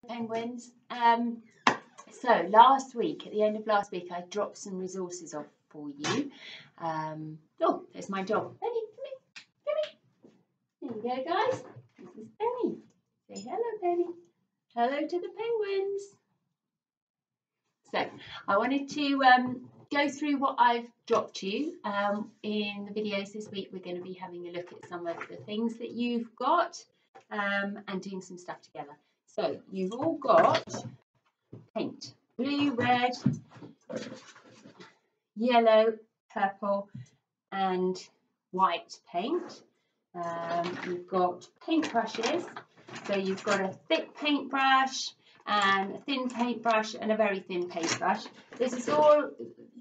Penguins. So last week, at the end of last week, I dropped some resources off for you. Oh, there's my dog. Benny, come here. There you go, guys. This is Benny. Say hello, Benny. Hello to the penguins. So I wanted to go through what I've dropped you. In the videos this week, we're going to be having a look at some of the things that you've got and doing some stuff together. So you've all got paint, blue, red, yellow, purple and white paint. You've got paintbrushes, so you've got a thick paintbrush and a thin paintbrush and a very thin paintbrush. This is all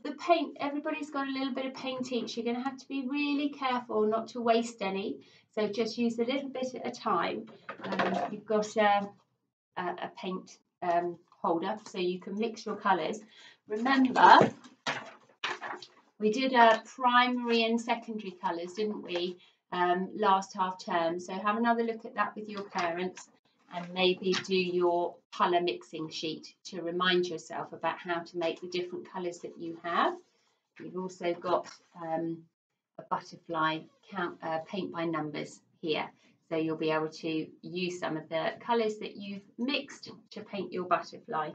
the paint. Everybody's got a little bit of paint each. You're going to have to be really careful not to waste any, so just use a little bit at a time. You've got a paint holder so you can mix your colours. Remember, we did primary and secondary colours, didn't we, last half term? So have another look at that with your parents and maybe do your colour mixing sheet to remind yourself about how to make the different colours that you have. You've also got a butterfly paint by numbers here. So you'll be able to use some of the colours that you've mixed to paint your butterfly.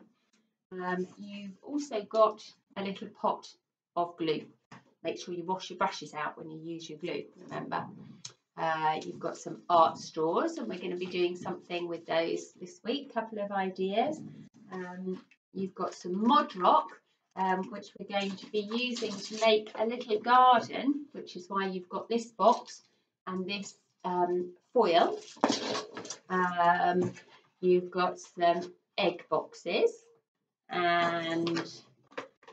You've also got a little pot of glue. Make sure you wash your brushes out when you use your glue, remember. You've got some art straws, and we're going to be doing something with those this week, a couple of ideas. You've got some Mod Rock, which we're going to be using to make a little garden, which is why you've got this box and this foil. You've got some egg boxes, and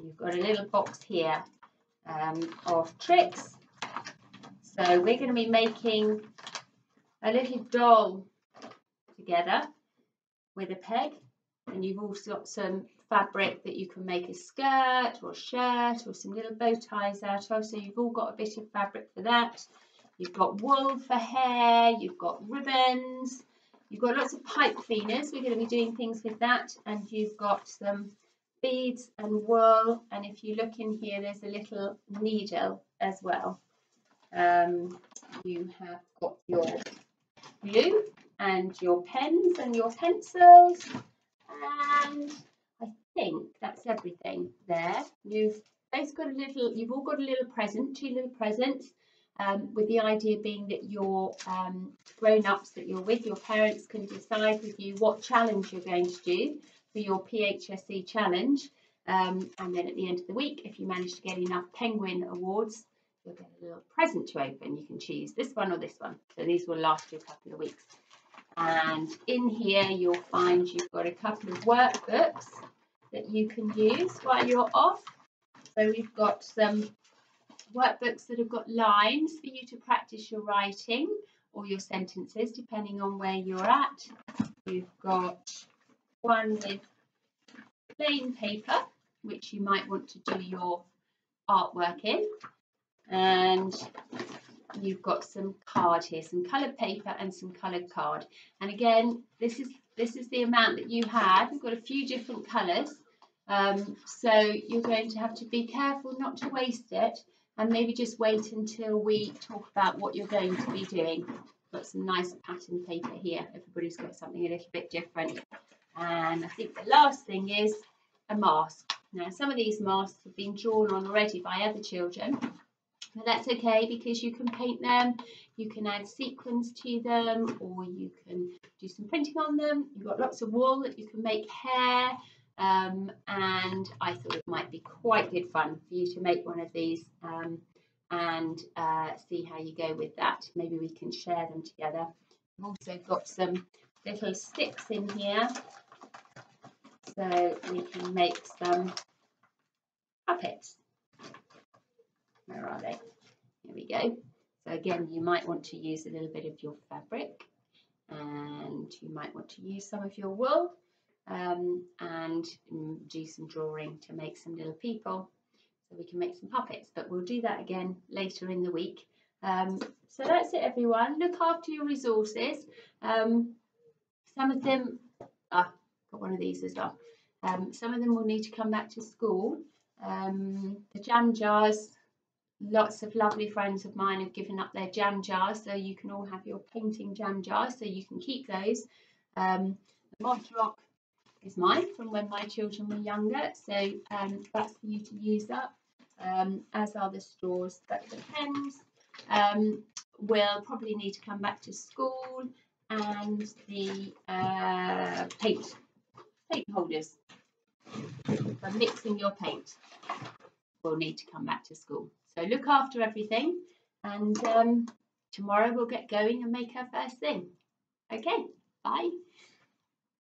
you've got a little box here of tricks. So we're going to be making a little doll together with a peg, and you've also got some fabric that you can make a skirt or shirt or some little bow ties out of, so you've all got a bit of fabric for that. You've got wool for hair, you've got ribbons, you've got lots of pipe cleaners. We're going to be doing things with that, and you've got some beads and wool, and if you look in here, there's a little needle as well. You have got your glue and your pens and your pencils, and I think that's everything there. You've all got a little present, two little presents, with the idea being that your grown-ups that you're with, your parents, can decide with you what challenge you're going to do for your PHSE challenge, and then at the end of the week, if you manage to get enough penguin awards, you'll get a little present to open. You can choose this one or this one, so these will last you a couple of weeks. And in here you'll find you've got a couple of workbooks that you can use while you're off. So we've got some workbooks that have got lines for you to practice your writing or your sentences depending on where you're at. You've got one with plain paper, which you might want to do your artwork in, and you've got some card here, some coloured paper and some coloured card. And again, this is the amount that you have. We've got a few different colours, so you're going to have to be careful not to waste it, and maybe just wait until we talk about what you're going to be doing. Got some nice pattern paper here. Everybody's got something a little bit different. And I think the last thing is a mask. Now, some of these masks have been drawn on already by other children, but that's okay because you can paint them, you can add sequins to them, or you can do some printing on them. You've got lots of wool that you can make hair, and I thought it might be quite good fun for you to make one of these and see how you go with that. Maybe we can share them together. I've also got some little sticks in here, so we can make some puppets. Where are they? Here we go. So again, you might want to use a little bit of your fabric, and you might want to use some of your wool, and do some drawing to make some little people, so we can make some puppets, but we'll do that again later in the week. So that's it, everyone. Look after your resources. Some of them, got one of these as well. Some of them will need to come back to school. The jam jars, lots of lovely friends of mine have given up their jam jars, so you can all have your painting jam jars, so you can keep those. The Mod Rock is mine from when my children were younger, so that's for you to use up, as are the straws. But the pens will probably need to come back to school, and the paint holders for mixing your paint will need to come back to school. So look after everything, and tomorrow we'll get going and make our first thing. Okay, bye.